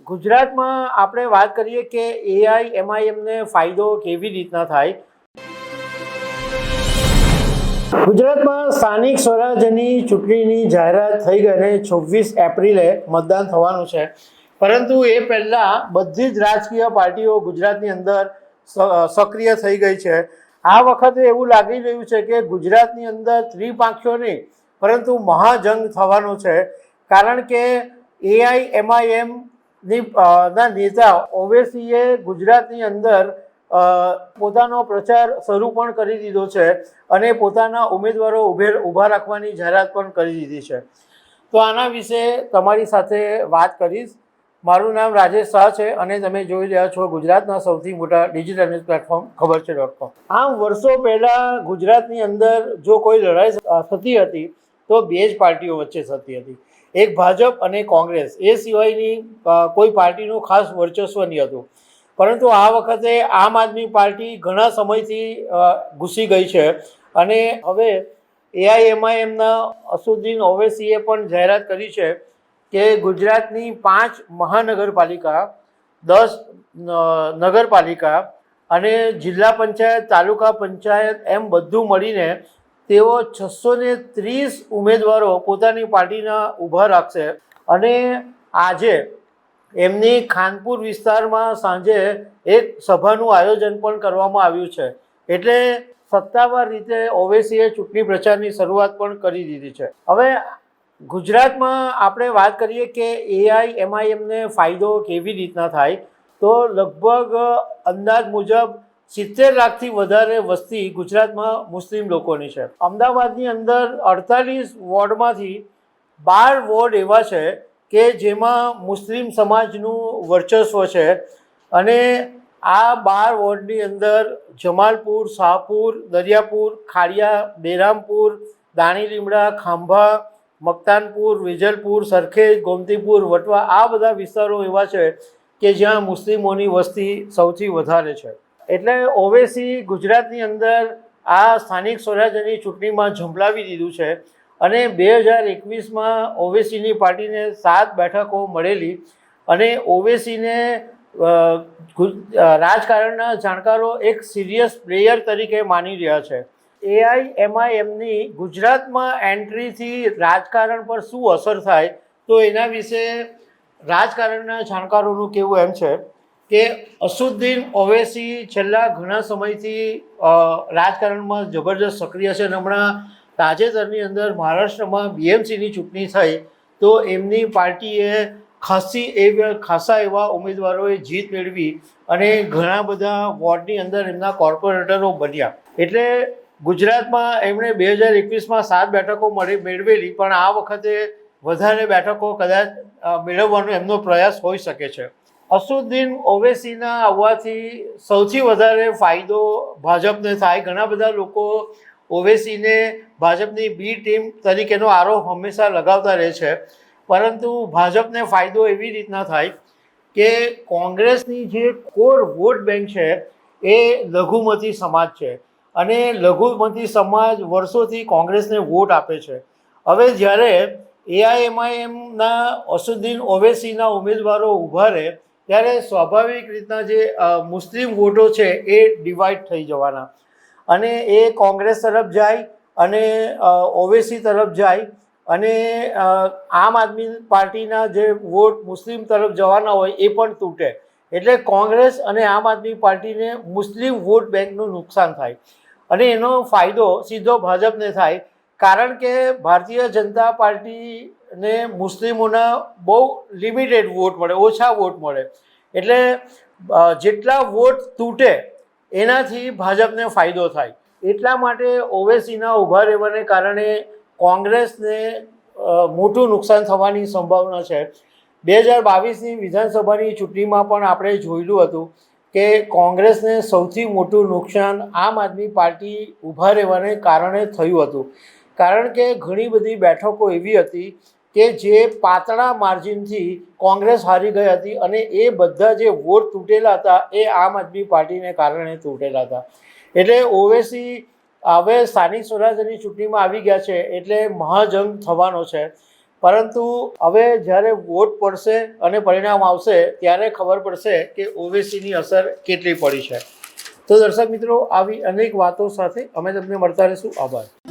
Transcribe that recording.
ગુજરાતમાં આપણે વાત કરીએ કે એઆઈએમઆઈએમને ફાયદો કેવી રીતના થાય. ગુજરાતમાં સ્થાનિક સ્વરાજ્યની ચૂંટણીની જાહેરાત થઈ ગઈ અને 26 એપ્રિલે મતદાન થવાનું છે. પરંતુ એ પહેલાં બધી જ રાજકીય પાર્ટીઓ ગુજરાતની અંદર સક્રિય થઈ ગઈ છે. આ વખતે એવું લાગી રહ્યું છે કે ગુજરાતની અંદર ત્રિપાંખ્યો નહીં પરંતુ મહાજંગ થવાનો છે. કારણ કે એઆઈએમઆઈએમ ના નેતા ઓવેસીએ ગુજરાતની અંદર પોતાનો પ્રચાર શરૂ પણ કરી દીધો છે અને પોતાના ઉમેદવારો ઊભા રાખવાની જાહેરાત પણ કરી દીધી છે. તો આના વિશે તમારી સાથે વાત કરીશ. મારું નામ રાજેશ શાહ છે અને તમે જોઈ રહ્યા છો ગુજરાતના સૌથી મોટા ડિજિટલ ન્યૂઝ પ્લેટફોર્મ ખબર છે.com. આમ વર્ષો પહેલાં ગુજરાતની અંદર જો કોઈ લડાઈ થતી હતી તો બે જ પાર્ટીઓ વચ્ચે થતી હતી, એક ભાજપ અને કોંગ્રેસ. એ સિવાયની કોઈ પાર્ટીનું ખાસ વર્ચસ્વ નહીં હતું. પરંતુ આ વખતે આમ આદમી પાર્ટી ઘણા સમયથી ઘૂસી ગઈ છે અને હવે એઆઈએમઆઈએમના અસદુદ્દીન ઓવૈસીએ પણ જાહેરાત કરી છે કે ગુજરાતની 5 મહાનગરપાલિકા, 10 નગરપાલિકા અને જિલ્લા પંચાયત, તાલુકા પંચાયત એમ બધું મળીને તેઓ 630 ઉમેદવારો પોતાની પાર્ટીના ઊભા રાખશે. અને આજે એમની ખાનપુર વિસ્તારમાં સાંજે એક સભાનું આયોજન પણ કરવામાં આવ્યું છે. એટલે સત્તાવાર રીતે ઓવૈસીએ ચૂંટણી પ્રચારની શરૂઆત પણ કરી દીધી છે. હવે ગુજરાતમાં આપણે વાત કરીએ કે એઆઈએમઆઈએમને ફાયદો કેવી રીતના થાય, તો લગભગ અંદાજ મુજબ 70 લાખથી વધારે વસ્તી ગુજરાતમાં મુસ્લિમ લોકોની છે. અમદાવાદની અંદર 48 વોર્ડમાંથી 12 વોર્ડ એવા છે કે જેમાં મુસ્લિમ સમાજનું વર્ચસ્વ છે. અને આ 12 વોર્ડની અંદર જમાલપુર, શાહપુર, દરિયાપુર, ખાડિયા, બેરામપુર, દાણી લીમડા, ખાંભા, મકતાનપુર, વેજલપુર, સરખેજ, ગોમતીપુર, વટવા આ બધા વિસ્તારો એવા છે કે જ્યાં મુસ્લિમોની વસ્તી સૌથી વધારે છે. એટલે ઓવૈસી ગુજરાતની અંદર આ સ્થાનિક સ્વરાજ્યની ચૂંટણીમાં ઝંપલાવી દીધું છે. અને 2021માં ઓવૈસીની પાર્ટીને 7 બેઠકો મળેલી અને ઓવૈસીને રાજકારણના જાણકારો એક સિરિયસ પ્લેયર તરીકે માની રહ્યા છે. એઆઈએમઆઈએમની ગુજરાતમાં એન્ટ્રીથી રાજકારણ પર શું અસર થાય, તો એના વિશે રાજકારણના જાણકારોનું કહેવું એમ છે કે અસદુદ્દીન ઓવૈસી છેલ્લા ઘણા સમયથી રાજકારણમાં જબરદસ્ત સક્રિય છે. હમણાં તાજેતરની અંદર મહારાષ્ટ્રમાં બીએમસીની ચૂંટણી થઈ તો એમની પાર્ટીએ ખાસા એવા ઉમેદવારોએ જીત મેળવી અને ઘણા બધા વોર્ડની અંદર એમના કોર્પોરેટરો બન્યા. એટલે ગુજરાતમાં એમણે 2021માં 7 બેઠકો મેળવેલી, પણ આ વખતે વધારે બેઠકો કદાચ મેળવવાનો એમનો પ્રયાસ હોઈ શકે છે. અસદુદ્દીન ઓવૈસીના આવવાથી સૌથી વધારે ફાયદો ભાજપને થાય. ઘણા બધા લોકો ઓવૈસીને ભાજપની બી ટીમ તરીકેનો આરોપ હંમેશા લગાવતા રહે છે. પરંતુ ભાજપને ફાયદો એવી રીતના થાય કે કોંગ્રેસની જે કોર વોટ બેંક છે એ લઘુમતી સમાજ છે અને લઘુમતી સમાજ વર્ષોથી કોંગ્રેસને વોટ આપે છે. હવે જ્યારે એઆઈએમઆઈએમના અસદુદ્દીન ઓવૈસીના ઉમેદવારો ઊભા રહે ત્યારે સ્વાભાવિક રીતના જે મુસ્લિમ વોટો છે એ ડિવાઈડ થઈ જવાના અને એ કોંગ્રેસ તરફ જાય અને ઓવૈસી તરફ જાય અને આમ આદમી પાર્ટીના જે વોટ મુસ્લિમ તરફ જવાના હોય એ પણ તૂટે. એટલે કોંગ્રેસ અને આમ આદમી પાર્ટીને મુસ્લિમ વોટ બેંકનું નુકસાન થાય અને એનો ફાયદો સીધો ભાજપને થાય. કારણ કે ભારતીય જનતા પાર્ટીને મુસ્લિમોના બહુ લિમિટેડ વોટ મળે, ઓછા વોટ મળે. એટલે જેટલા વોટ તૂટે એનાથી ભાજપને ફાયદો થાય. એટલા માટે ઓવૈસીના ઊભા રહેવાને કારણે કોંગ્રેસને મોટું નુકસાન થવાની સંભાવના છે. 2022ની વિધાનસભાની ચૂંટણીમાં પણ આપણે જોયેલું હતું કે કોંગ્રેસને સૌથી મોટું નુકસાન આમ આદમી પાર્ટી ઊભા રહેવાને કારણે થયું હતું. કારણ કે ઘણી બધી બેઠકો એવી હતી કે જે પાતળા માર્જિનથી કોંગ્રેસ હારી ગઈ હતી અને એ બધા જે વોટ તૂટેલા હતા એ આમ આદમી પાર્ટીને કારણે તૂટેલા હતા. એટલે ઓવૈસી હવે સ્થાનિક સ્વરાજ્યની ચૂંટણીમાં આવી ગયા છે એટલે મહાજંગ થવાનો છે. પરંતુ હવે જ્યારે વોટ પડશે અને પરિણામ આવશે ત્યારે ખબર પડશે કે ઓવેસીની અસર કેટલી પડી છે. તો દર્શક મિત્રો, આવી અનેક વાતો સાથે અમે તમને મળતા રહીશું. આભાર.